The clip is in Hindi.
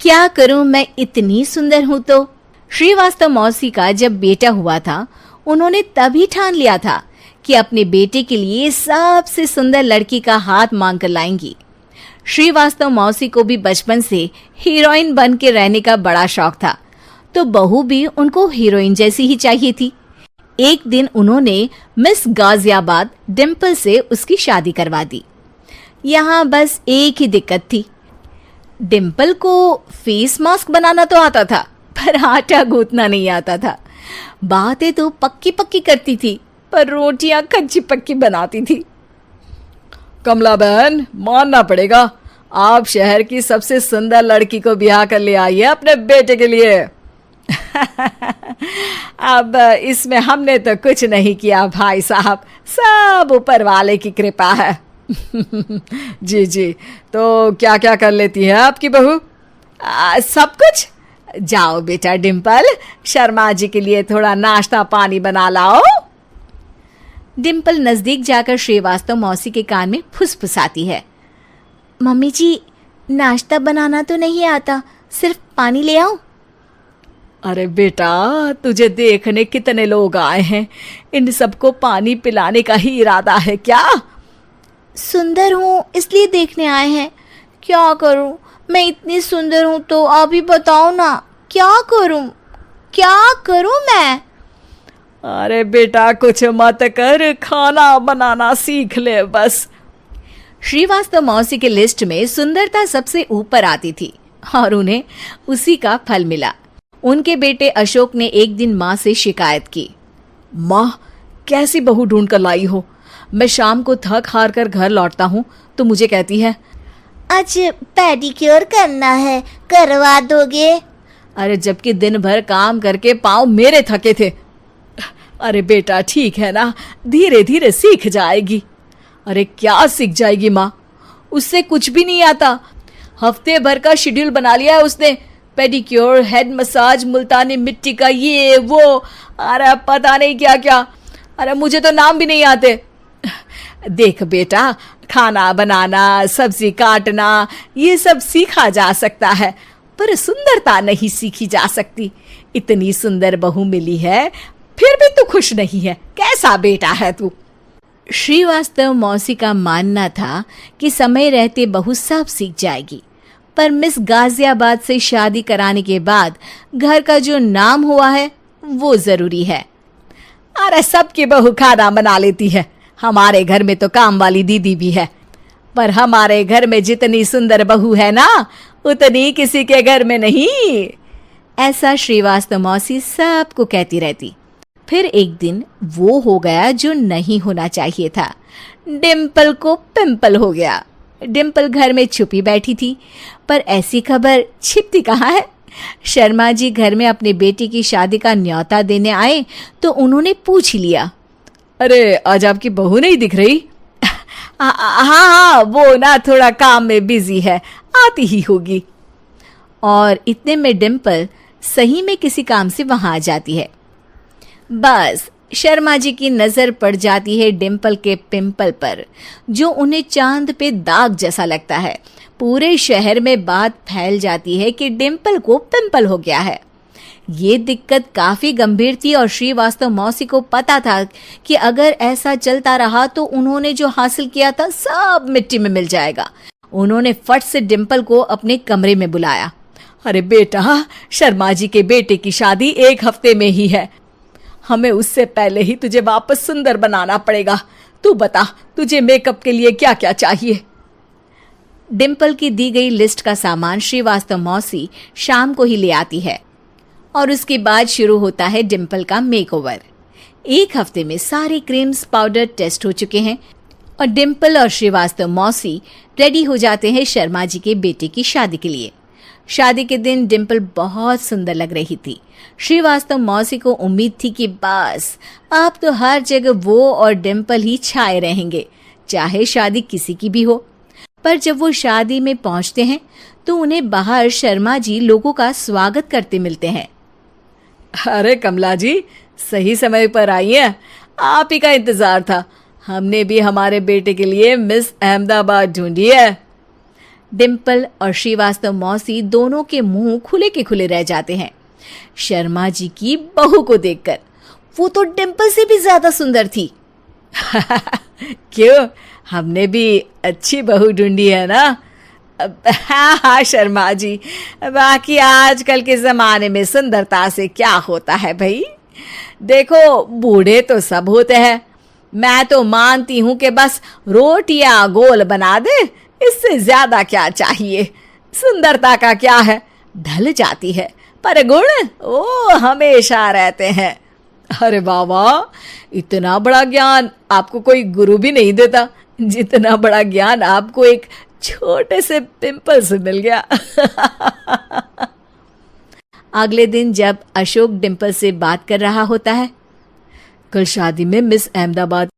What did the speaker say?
क्या करूं, मैं इतनी सुंदर हूं तो। श्रीवास्तव मौसी का जब बेटा हुआ था, उन्होंने तभी ठान लिया था कि अपने बेटे के लिए सबसे सुंदर लड़की का हाथ मांग कर लाएंगी। श्रीवास्तव मौसी को भी बचपन से हीरोइन बन के रहने का बड़ा शौक था, तो बहू भी उनको हीरोइन जैसी ही चाहिए थी। एक दिन उन्होंने मिस गाजियाबाद डिम्पल से उसकी शादी करवा दी। यहाँ बस एक ही दिक्कत थी, डिम्पल को फेस मास्क बनाना तो आता था, पर आटा गूंथना नहीं आता था। बातें तो पक्की पक्की करती थी, पर रोटियां कच्ची पक्की बनाती थी। कमला बहन, मानना पड़ेगा, आप शहर की सबसे सुंदर लड़की को ब्याह कर ले आई है अपने बेटे के लिए। अब इसमें हमने तो कुछ नहीं किया भाई साहब, सब ऊपर वाले की कृपा है। जी जी, तो क्या क्या कर लेती है आपकी बहू? सब कुछ। जाओ बेटा डिम्पल, शर्मा जी के लिए थोड़ा नाश्ता पानी बना लाओ। डिम्पल नजदीक जाकर श्रीवास्तव मौसी के कान में फुसफुसाती है। मम्मी जी, नाश्ता बनाना तो नहीं आता, सिर्फ पानी ले आओ। अरे बेटा, तुझे देखने कितने लोग आए हैं, इन सबको पानी पिलाने का ही इरादा है क्या? सुंदर हूँ इसलिए देखने आए हैं। क्या करूँ, मैं इतनी सुंदर हूँ तो आप ही बताओ ना, क्या करूँ मैं? अरे बेटा, कुछ मत कर, खाना बनाना सीख ले बस। श्रीवास्तव मौसी के लिस्ट में सुंदरता सबसे ऊपर आती थी और उन्हें उसी का फल मिला। उनके बेटे अशोक ने एक दिन माँ से शिकायत की। माँ, कैसी बहू ढूंढ कर लाई हो? मैं शाम को थक हार कर घर लौटता हूँ तो मुझे कहती है, आज पेडिक्योर करना है, करवा दोगे? अरे जबकि दिन भर काम करके पाँव मेरे थके थे। अरे बेटा, ठीक है ना, धीरे धीरे सीख जाएगी। अरे क्या सीख जाएगी माँ, उससे कुछ भी नहीं आता। हफ्ते भर का शेड्यूल बना लिया है उसने, पेडिक्योर, हेड मसाज, मुल्तानी मिट्टी का ये वो, अरे पता नहीं क्या क्या। अरे मुझे तो नाम भी नहीं आते। देख बेटा, खाना बनाना, सब्जी काटना, ये सब सीखा जा सकता है, पर सुंदरता नहीं सीखी जा सकती। इतनी सुंदर बहू मिली है, फिर भी तू खुश नहीं है, कैसा बेटा है तू? श्रीवास्तव मौसी का मानना था कि समय रहते बहू सब सीख जाएगी, पर मिस गाजियाबाद से शादी कराने के बाद घर का जो नाम हुआ है वो जरूरी है। अरे सबकी बहू खाना बना लेती है, हमारे घर में तो काम वाली दीदी भी है, पर हमारे घर में जितनी सुंदर बहू है ना, उतनी किसी के घर में नहीं। ऐसा श्रीवास्तव मौसी सबको कहती रहती। फिर एक दिन वो हो गया जो नहीं होना चाहिए था, डिम्पल को पिंपल हो गया। डिम्पल घर में छुपी बैठी थी, पर ऐसी खबर छिपती कहाँ है। शर्मा जी घर में अपने बेटी की शादी का न्योता देने आए तो उन्होंने पूछ लिया, अरे आज आपकी बहू नहीं दिख रही? हाँ, वो ना थोड़ा काम में बिजी है, आती ही होगी। और इतने में डिम्पल सही में किसी काम से वहां आ जाती है। बस शर्मा जी की नजर पड़ जाती है डिम्पल के पिंपल पर, जो उन्हें चांद पे दाग जैसा लगता है। पूरे शहर में बात फैल जाती है कि डिम्पल को पिंपल हो गया है। ये दिक्कत काफी गंभीर थी और श्रीवास्तव मौसी को पता था कि अगर ऐसा चलता रहा तो उन्होंने जो हासिल किया था सब मिट्टी में मिल जाएगा। उन्होंने फट से डिम्पल को अपने कमरे में बुलाया। अरे बेटा, शर्मा जी के बेटे की शादी 1 हफ्ते में ही है, हमें उससे पहले ही तुझे वापस सुंदर बनाना पड़ेगा। तू बता, तुझे मेकअप के लिए क्या क्या चाहिए? डिम्पल की दी गई लिस्ट का सामान श्रीवास्तव मौसी शाम को ही ले आती है और उसके बाद शुरू होता है डिम्पल का मेकओवर। 1 हफ्ते में सारे क्रीम्स पाउडर टेस्ट हो चुके हैं और डिम्पल और श्रीवास्तव मौसी रेडी हो जाते हैं शर्मा जी के बेटे की शादी के लिए। शादी के दिन डिम्पल बहुत सुंदर लग रही थी। श्रीवास्तव मौसी को उम्मीद थी कि बस अब तो हर जगह वो और डिम्पल ही छाए रहेंगे, चाहे शादी किसी की भी हो। पर जब वो शादी में पहुंचते हैं तो उन्हें बाहर शर्मा जी लोगों का स्वागत करते मिलते हैं। अरे कमला जी, सही समय पर आई हैं, आप ही का इंतजार था। हमने भी हमारे बेटे के लिए मिस अहमदाबाद ढूंढी है। डिम्पल और श्रीवास्तव मौसी दोनों के मुंह खुले के खुले रह जाते हैं शर्मा जी की बहू को देखकर। वो तो डिम्पल से भी ज्यादा सुंदर थी। क्यों, हमने भी अच्छी बहू ढूंढी है ना? हाँ हाँ शर्मा जी, बाकी आजकल के जमाने में सुंदरता से क्या होता है भाई। देखो, बूढ़े तो सब होते हैं। मैं तो मानती हूं कि बस रोटियां गोल बना दे, इससे ज्यादा क्या चाहिए। सुंदरता का क्या है, ढल जाती है, पर गुण वो हमेशा रहते हैं। अरे बाबा, इतना बड़ा ज्ञान आपको कोई गुरु भी नहीं देता जितना बड़ा ज्ञान आपको एक छोटे से पिंपल से मिल गया। अगले दिन जब अशोक डिम्पल से बात कर रहा होता है, कल शादी में मिस अहमदाबाद